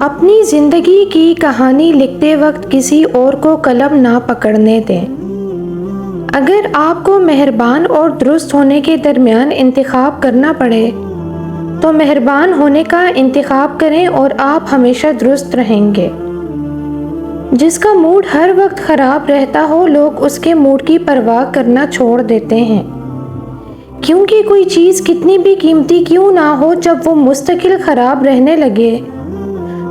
اپنی زندگی کی کہانی لکھتے وقت کسی اور کو قلم نہ پکڑنے دیں۔ اگر آپ کو مہربان اور درست ہونے کے درمیان انتخاب کرنا پڑے تو مہربان ہونے کا انتخاب کریں اور آپ ہمیشہ درست رہیں گے۔ جس کا موڈ ہر وقت خراب رہتا ہو، لوگ اس کے موڈ کی پرواہ کرنا چھوڑ دیتے ہیں، کیونکہ کوئی چیز کتنی بھی قیمتی کیوں نہ ہو، جب وہ مستقل خراب رہنے لگے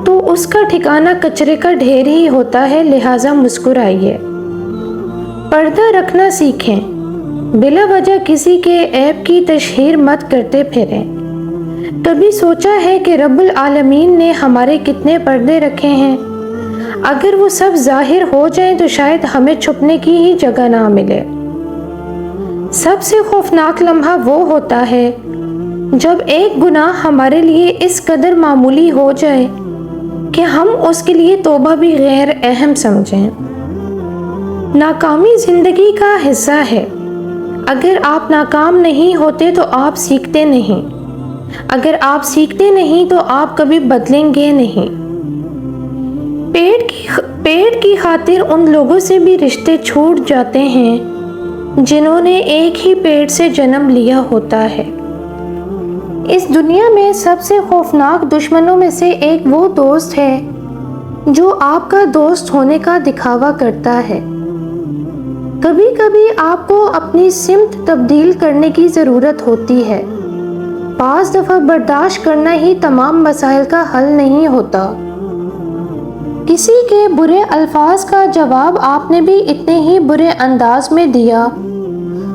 تو اس کا ٹھکانہ کچرے کا ڈھیر ہی ہوتا ہے۔ لہٰذا مسکرائیے، پردہ رکھنا سیکھیں، بلا وجہ کسی کے عیب کی تشہیر مت کرتے پھریں۔ کبھی سوچا ہے کہ رب العالمین نے ہمارے کتنے پردے رکھے ہیں؟ اگر وہ سب ظاہر ہو جائیں تو شاید ہمیں چھپنے کی ہی جگہ نہ ملے۔ سب سے خوفناک لمحہ وہ ہوتا ہے جب ایک گناہ ہمارے لیے اس قدر معمولی ہو جائے کہ ہم اس کے لیے توبہ بھی غیر اہم سمجھیں۔ ناکامی زندگی کا حصہ ہے۔ اگر آپ ناکام نہیں ہوتے تو آپ سیکھتے نہیں، اگر آپ سیکھتے نہیں تو آپ کبھی بدلیں گے نہیں۔ پیٹ کی خاطر ان لوگوں سے بھی رشتے چھوٹ جاتے ہیں جنہوں نے ایک ہی پیٹ سے جنم لیا ہوتا ہے۔ اس دنیا میں سب سے خوفناک دشمنوں میں سے ایک وہ دوست ہے جو آپ کا دوست ہونے کا دکھاوا کرتا ہے۔ کبھی کبھی آپ کو اپنی سمت تبدیل کرنے کی ضرورت ہوتی ہے۔ بعض دفعہ برداشت کرنا ہی تمام مسائل کا حل نہیں ہوتا۔ کسی کے برے الفاظ کا جواب آپ نے بھی اتنے ہی برے انداز میں دیا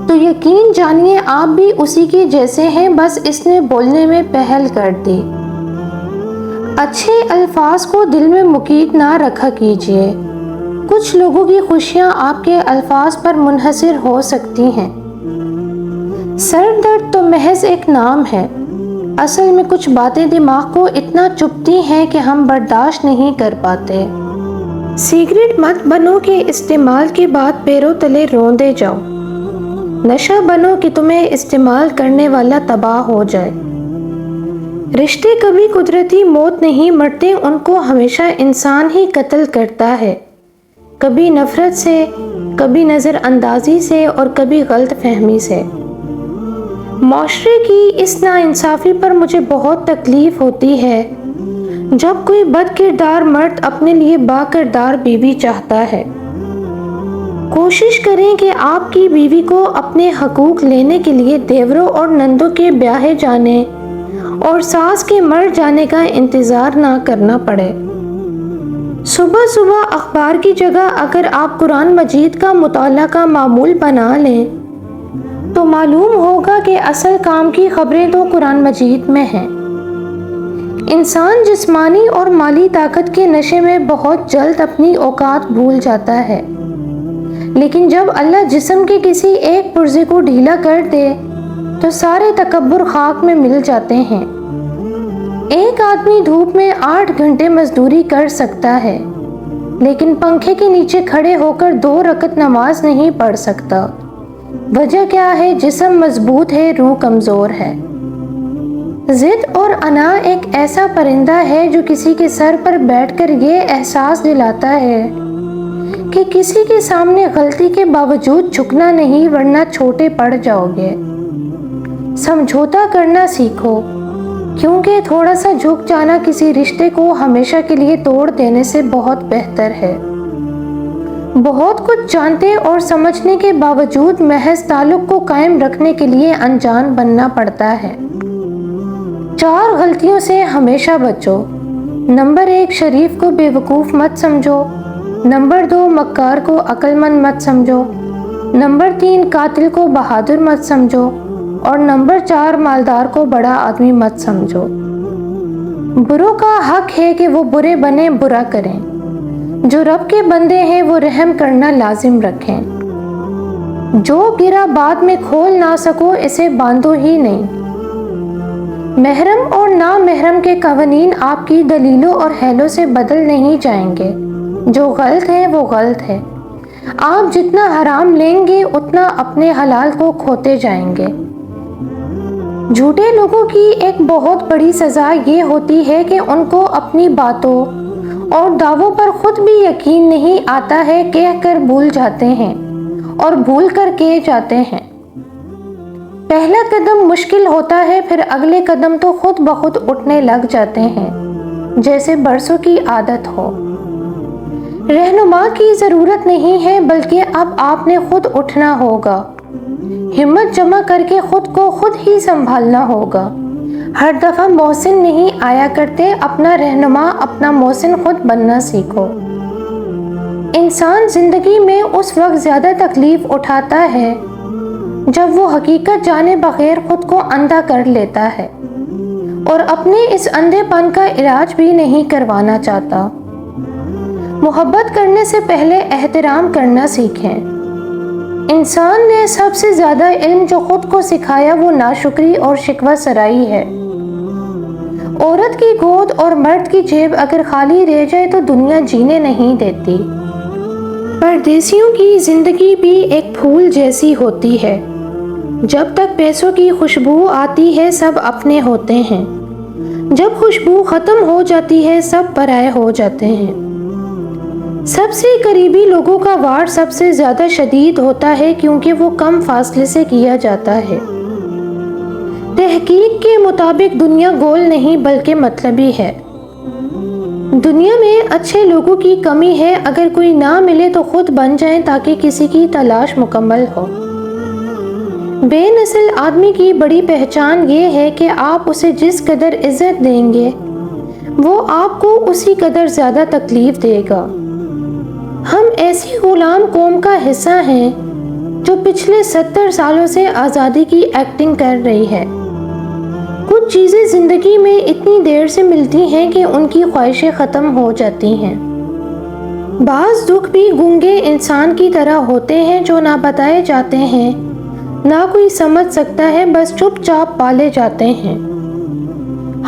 تو یقین جانیے آپ بھی اسی کے جیسے ہیں، بس اس نے بولنے میں پہل کر دی۔ اچھے الفاظ کو دل میں مقید نہ رکھا کیجیے۔ کچھ لوگوں کی خوشیاں آپ کے الفاظ پر منحصر ہو سکتی ہیں۔ سر درد تو محض ایک نام ہے، اصل میں کچھ باتیں دماغ کو اتنا چبھتی ہیں کہ ہم برداشت نہیں کر پاتے۔ سگریٹ مت بنو کہ استعمال کے بعد پیروں تلے روندے جاؤ، نشہ بنو کہ تمہیں استعمال کرنے والا تباہ ہو جائے۔ رشتے کبھی قدرتی موت نہیں مرتے، ان کو ہمیشہ انسان ہی قتل کرتا ہے، کبھی نفرت سے، کبھی نظر اندازی سے اور کبھی غلط فہمی سے۔ معاشرے کی اس ناانصافی پر مجھے بہت تکلیف ہوتی ہے جب کوئی بد کردار مرد اپنے لیے با کردار بیوی چاہتا ہے۔ کوشش کریں کہ آپ کی بیوی کو اپنے حقوق لینے کے لیے دیوروں اور نندوں کے بیاہے جانے اور ساس کے مر جانے کا انتظار نہ کرنا پڑے۔ صبح صبح اخبار کی جگہ اگر آپ قرآن مجید کا مطالعہ کا معمول بنا لیں تو معلوم ہوگا کہ اصل کام کی خبریں تو قرآن مجید میں ہیں۔ انسان جسمانی اور مالی طاقت کے نشے میں بہت جلد اپنی اوقات بھول جاتا ہے، لیکن جب اللہ جسم کے کسی ایک پرزے کو ڈھیلا کر دے تو سارے تکبر خاک میں مل جاتے ہیں۔ ایک آدمی دھوپ میں 8 گھنٹے مزدوری کر سکتا ہے، لیکن پنکھے کے نیچے کھڑے ہو کر 2 رکعت نماز نہیں پڑھ سکتا۔ وجہ کیا ہے؟ جسم مضبوط ہے، روح کمزور ہے۔ ضد اور انا ایک ایسا پرندہ ہے جو کسی کے سر پر بیٹھ کر یہ احساس دلاتا ہے کہ کسی کے سامنے غلطی کے باوجود جھکنا نہیں ورنہ چھوٹے پڑ جاؤ گے۔ سمجھوتا کرنا سیکھو، کیونکہ تھوڑا سا جھک جانا کسی رشتے کو ہمیشہ کے لیے توڑ دینے سے بہت بہتر ہے۔ بہت کچھ جانتے اور سمجھنے کے باوجود محض تعلق کو قائم رکھنے کے لیے انجان بننا پڑتا ہے۔ 4 غلطیوں سے ہمیشہ بچو۔ نمبر 1، شریف کو بے وقوف مت سمجھو۔ نمبر 2، مکار کو عقل مند مت سمجھو۔ نمبر 3، قاتل کو بہادر مت سمجھو۔ اور نمبر 4، مالدار کو بڑا آدمی مت سمجھو۔ بروں کا حق ہے کہ وہ برے بنے برا کریں۔ جو رب کے بندے ہیں وہ رحم کرنا لازم رکھیں۔ جو گرا بعد میں کھول نہ سکو اسے باندھو ہی نہیں۔ محرم اور نامحرم کے قوانین آپ کی دلیلوں اور حیلوں سے بدل نہیں جائیں گے۔ جو غلط ہے وہ غلط ہے۔ آپ جتنا حرام لیں گے اتنا اپنے حلال کو کھوتے جائیں گے۔ جھوٹے لوگوں کی ایک بہت بڑی سزا یہ ہوتی ہے کہ ان کو اپنی باتوں اور دعووں پر خود بھی یقین نہیں آتا ہے، کہہ کر بھول جاتے ہیں اور بھول کر کہے جاتے ہیں۔ پہلا قدم مشکل ہوتا ہے، پھر اگلے قدم تو خود بخود اٹھنے لگ جاتے ہیں، جیسے برسوں کی عادت ہو۔ رہنما کی ضرورت نہیں ہے، بلکہ اب آپ نے خود اٹھنا ہوگا، ہمت جمع کر کے خود کو خود ہی سنبھالنا ہوگا۔ ہر دفعہ محسن نہیں آیا کرتے، اپنا رہنما، اپنا محسن خود بننا سیکھو۔ انسان زندگی میں اس وقت زیادہ تکلیف اٹھاتا ہے جب وہ حقیقت جانے بغیر خود کو اندھا کر لیتا ہے اور اپنے اس اندھے پن کا علاج بھی نہیں کروانا چاہتا۔ محبت کرنے سے پہلے احترام کرنا سیکھیں۔ انسان نے سب سے زیادہ علم جو خود کو سکھایا وہ ناشکری اور شکوہ سرائی ہے۔ عورت کی گود اور مرد کی جیب اگر خالی رہ جائے تو دنیا جینے نہیں دیتی۔ پردیسیوں کی زندگی بھی ایک پھول جیسی ہوتی ہے، جب تک پیسوں کی خوشبو آتی ہے سب اپنے ہوتے ہیں، جب خوشبو ختم ہو جاتی ہے سب پرائے ہو جاتے ہیں۔ سب سے قریبی لوگوں کا وار سب سے زیادہ شدید ہوتا ہے کیونکہ وہ کم فاصلے سے کیا جاتا ہے۔ تحقیق کے مطابق دنیا گول نہیں بلکہ مطلبی ہے۔ دنیا میں اچھے لوگوں کی کمی ہے، اگر کوئی نہ ملے تو خود بن جائیں تاکہ کسی کی تلاش مکمل ہو۔ بے نسل آدمی کی بڑی پہچان یہ ہے کہ آپ اسے جس قدر عزت دیں گے وہ آپ کو اسی قدر زیادہ تکلیف دے گا۔ ہم ایسی غلام قوم کا حصہ ہیں جو پچھلے 70 سالوں سے آزادی کی ایکٹنگ کر رہی ہے۔ کچھ چیزیں زندگی میں اتنی دیر سے ملتی ہیں کہ ان کی خواہشیں ختم ہو جاتی ہیں۔ بعض دکھ بھی گونگے انسان کی طرح ہوتے ہیں جو نہ بتائے جاتے ہیں، نہ کوئی سمجھ سکتا ہے، بس چپ چاپ پالے جاتے ہیں۔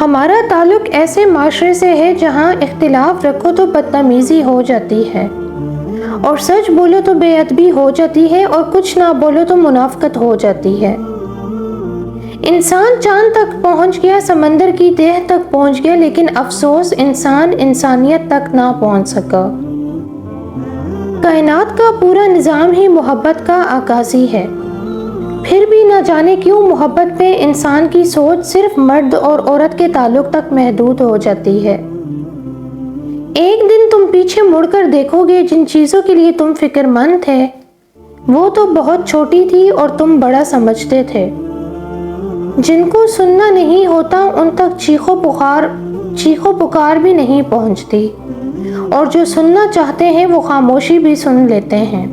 ہمارا تعلق ایسے معاشرے سے ہے جہاں اختلاف رکھو تو بدتمیزی ہو جاتی ہے اور سچ بولو تو بے ادبی ہو جاتی ہے اور کچھ نہ بولو تو منافقت ہو جاتی ہے۔ انسان چاند تک پہنچ گیا، سمندر کی تہہ تک پہنچ گیا، لیکن افسوس انسان انسانیت تک نہ پہنچ سکا۔ کائنات کا پورا نظام ہی محبت کا عکاسی ہے، پھر بھی نہ جانے کیوں محبت میں انسان کی سوچ صرف مرد اور عورت کے تعلق تک محدود ہو جاتی ہے۔ ایک دن تم پیچھے مڑ کر دیکھو گے جن چیزوں کے لیے تم فکر مند تھے وہ تو بہت چھوٹی تھی اور تم بڑا سمجھتے تھے۔ جن کو سننا نہیں ہوتا ان تک چیخو پکار بھی نہیں پہنچتی، اور جو سننا چاہتے ہیں وہ خاموشی بھی سن لیتے ہیں۔